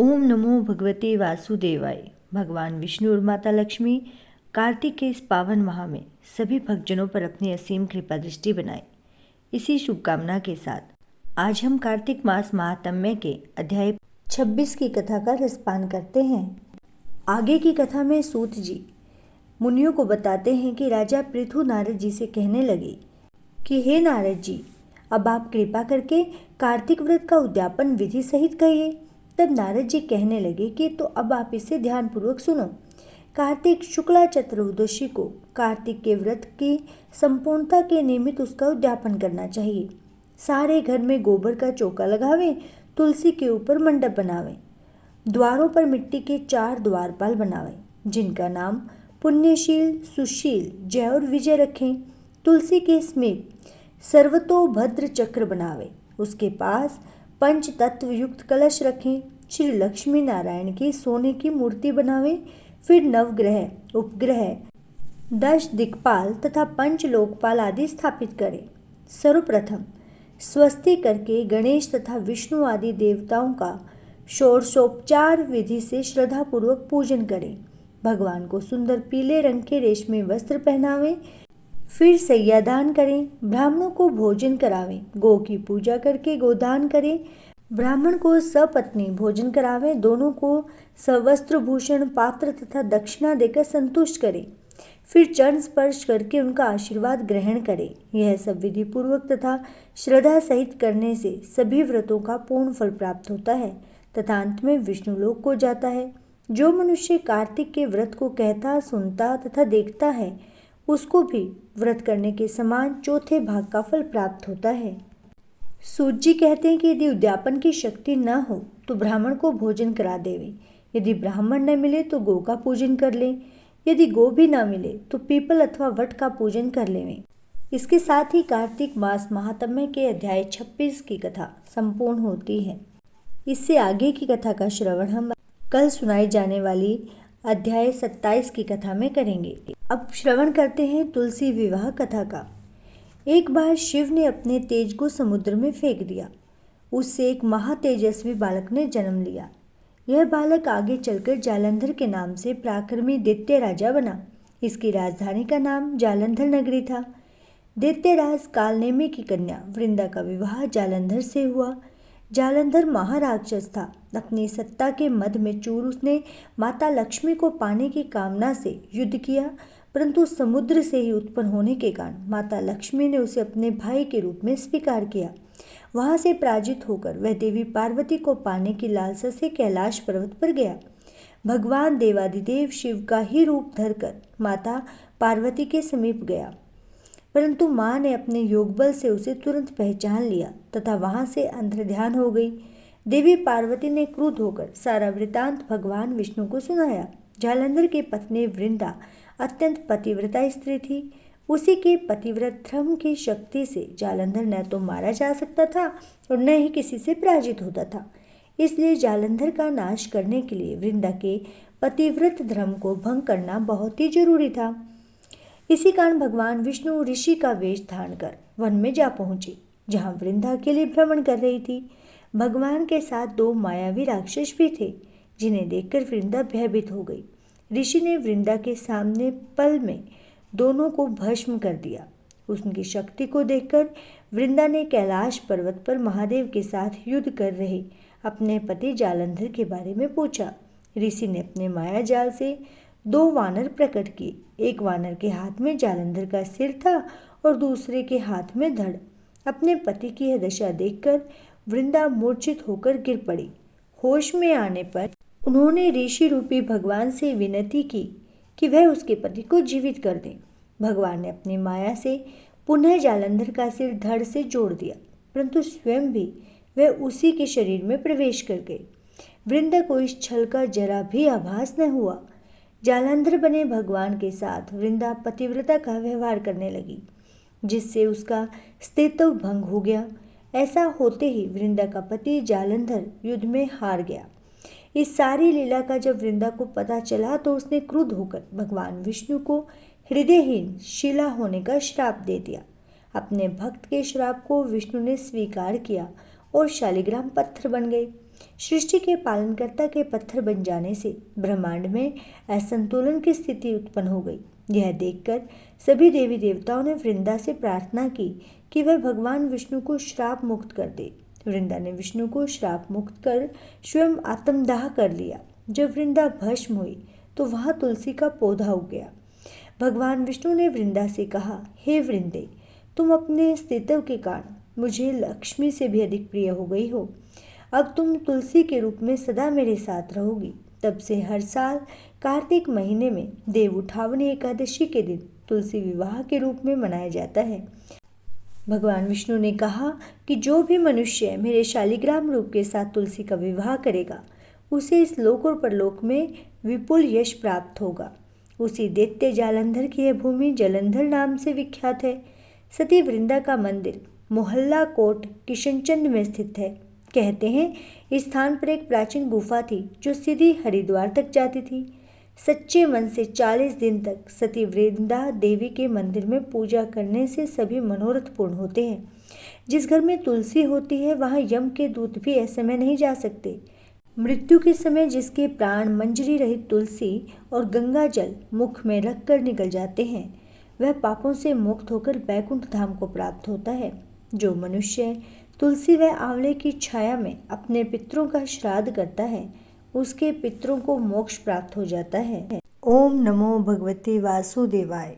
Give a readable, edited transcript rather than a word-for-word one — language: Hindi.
ओम नमो भगवते वासुदेवाय। भगवान विष्णु और माता लक्ष्मी कार्तिक के इस पावन माह में सभी भक्तजनों पर अपनी असीम कृपा दृष्टि बनाए। इसी शुभकामना के साथ आज हम कार्तिक मास महात्म्य के अध्याय 26 की कथा का रसपान करते हैं। आगे की कथा में सूत जी मुनियों को बताते हैं कि राजा पृथु नारद जी से कहने लगे कि हे नारद जी, अब आप कृपा करके कार्तिक व्रत का उद्यापन विधि सहित कहिए। तब नारद जी कहने लगे कि तो अब आप इसे ध्यानपूर्वक सुनो। कार्तिक शुक्ला चतुर्दशी को कार्तिक के व्रत की संपूर्णता के निमित्त उसका उद्यापन करना चाहिए। सारे घर में गोबर का चौका लगावें, तुलसी के ऊपर मंडप बनावें, द्वारों पर मिट्टी के 4 द्वारपाल बनावें, जिनका नाम पुण्यशील, सुशील, जय और विजय रखें। तुलसी के समीप सर्वतोभद्र चक्र बनावे, उसके पास पंच तत्व युक्त कलश रखें। श्री लक्ष्मी नारायण की सोने की मूर्ति बनावें। फिर नवग्रह, उपग्रह, 10 दिक्पाल तथा पंच लोकपाल आदि स्थापित करें। सर्वप्रथम स्वस्ति करके गणेश तथा विष्णु आदि देवताओं का षोडशोपचार विधि से श्रद्धापूर्वक पूजन करें। भगवान को सुंदर पीले रंग के रेशमी वस्त्र पहनावें। फिर सैयादान करें, ब्राह्मणों को भोजन करावें, गौ की पूजा करके गोदान करें, ब्राह्मण को सपत्नी भोजन करावें, दोनों को सवस्त्र भूषण पात्र तथा दक्षिणा देकर संतुष्ट करें। फिर चरण स्पर्श करके उनका आशीर्वाद ग्रहण करें। यह सब विधि पूर्वक तथा श्रद्धा सहित करने से सभी व्रतों का पूर्ण फल प्राप्त होता है तथा अंत में विष्णु लोक को जाता है। जो मनुष्य कार्तिक के व्रत को कहता, सुनता तथा देखता है, उसको भी व्रत करने के समान चौथे भाग का फल प्राप्त होता है। सूत जी कहते हैं कि यदि उद्यापन की शक्ति न हो तो ब्राह्मण को भोजन करा देवे, यदि ब्राह्मण न मिले तो गौ का पूजन कर लें, यदि गौ भी न मिले तो पीपल अथवा वट का पूजन कर लेवें। इसके साथ ही कार्तिक मास महात्म्य के अध्याय 26 की कथा संपूर्ण होती है। इससे आगे की कथा का श्रवण हम कल सुनाई जाने वाली अध्याय 27 की कथा में करेंगे। अब श्रवण करते हैं तुलसी विवाह कथा का। एक बार शिव ने अपने तेज को समुद्र में फेंक दिया। उससे एक महातेजस्वी बालक ने जन्म लिया। यह बालक आगे चलकर जालंधर के नाम से पराक्रमी दैत्य राजा बना। इसकी राजधानी का नाम जालंधर नगरी था। दैत्यराज कालनेमी की कन्या वृंदा का विवाह जालंधर से हुआ। जालंधर महाराक्षस था। अपनी सत्ता के मद में चूर उसने माता लक्ष्मी को पाने की कामना से युद्ध किया, परंतु समुद्र से ही उत्पन्न होने के कारण माता लक्ष्मी ने उसे अपने भाई के रूप में स्वीकार किया। वहां से पराजित होकर वह देवी पार्वती को पाने की लालसा से कैलाश पर्वत पर गया। भगवान देवादिदेव शिव का ही रूप धरकर माता पार्वती के समीप गया, परंतु माँ ने अपने योग बल से उसे तुरंत पहचान लिया तथा वहां से अंतर्ध्यान हो गई। देवी पार्वती ने क्रुद्ध होकर सारा वृतांत भगवान विष्णु को सुनाया। जालंधर की पत्नी वृंदा अत्यंत पतिव्रता स्त्री थी। उसी के पतिव्रत धर्म की शक्ति से जालंधर न तो मारा जा सकता था और न ही किसी से पराजित होता था। इसलिए जालंधर का नाश करने के लिए वृंदा के पतिव्रत धर्म को भंग करना बहुत ही जरूरी था। इसी कारण भगवान विष्णु ऋषि का वेश धारण कर वन में जा पहुंचे, जहां वृंदा के लिए भ्रमण कर रही थी। भगवान के साथ 2 मायावी राक्षस भी थे, जिन्हें देखकर वृंदा भयभीत हो गई। ऋषि ने वृंदा के सामने पल में दोनों को भस्म कर दिया। उनकी शक्ति को देखकर वृंदा ने कैलाश पर्वत पर महादेव के साथ युद्ध कर रहे अपने पति जालंधर के बारे में पूछा। ऋषि ने अपने माया जाल से 2 वानर प्रकट किए। एक वानर के हाथ में जालंधर का सिर था और दूसरे के हाथ में धड़। अपने पति की यह दशा देखकर वृंदा मूर्छित होकर गिर पड़ी। होश में आने पर उन्होंने ऋषि रूपी भगवान से विनती की कि वह उसके पति को जीवित कर दें। भगवान ने अपनी माया से पुनः जालंधर का सिर धड़ से जोड़ दिया, परंतु स्वयं भी वह उसी के शरीर में प्रवेश कर गए। वृंदा को इस छल का जरा भी आभास न हुआ। जालंधर बने भगवान के साथ वृंदा पतिव्रता का व्यवहार करने लगी, जिससे उसका स्थित्व भंग हो गया। ऐसा होते ही वृंदा का पति जालंधर युद्ध में हार गया। इस सारी लीला का जब वृंदा को पता चला तो उसने क्रुद्ध होकर भगवान विष्णु को हृदयहीन शिला होने का श्राप दे दिया। अपने भक्त के श्राप को विष्णु ने स्वीकार किया और शालिग्राम पत्थर बन गए। सृष्टि के पालनकर्ता के पत्थर बन जाने से ब्रह्मांड में असंतुलन की स्थिति उत्पन्न हो गई। यह देखकर सभी देवी देवताओं ने वृंदा से प्रार्थना की कि वह भगवान विष्णु को श्राप मुक्त कर दे। वृंदा ने विष्णु को श्राप मुक्त कर स्वयं आत्मदाह कर लिया। जब वृंदा भस्म हुई तो वहां तुलसी का पौधा उग गया। भगवान विष्णु ने वृंदा से कहा, हे वृंदे, तुम अपने अस्तित्व के कारण मुझे लक्ष्मी से भी अधिक प्रिय हो गई हो। अब तुम तुलसी के रूप में सदा मेरे साथ रहोगी। तब से हर साल कार्तिक महीने में देव उठावनी एकादशी के दिन तुलसी विवाह के रूप में मनाया जाता है। भगवान विष्णु ने कहा कि जो भी मनुष्य मेरे शालिग्राम रूप के साथ तुलसी का विवाह करेगा उसे इस लोक और परलोक में विपुल यश प्राप्त होगा। उसी दैत्य जालंधर की यह भूमि जलंधर नाम से विख्यात है। सती वृंदा का मंदिर मोहल्ला कोट किशनचंद में स्थित है। कहते हैं इस स्थान पर एक प्राचीन गुफा थी जो सीधी हरिद्वार तक जाती थी। सच्चे मन से 40 दिन तक सती वृंदा देवी के मंदिर में पूजा करने से सभी मनोरथ पूर्ण होते हैं। जिस घर में तुलसी होती है वहाँ यम के दूत भी ऐसे में नहीं जा सकते। मृत्यु के समय जिसके प्राण मंजरी रहित तुलसी और गंगा जल मुख में रखकर निकल जाते हैं वह पापों से मुक्त होकर वैकुंठ धाम को प्राप्त होता है। जो मनुष्य तुलसी व आंवले की छाया में अपने पितरों का श्राद्ध करता है उसके पितरों को मोक्ष प्राप्त हो जाता है। ओम नमो भगवते वासुदेवाय।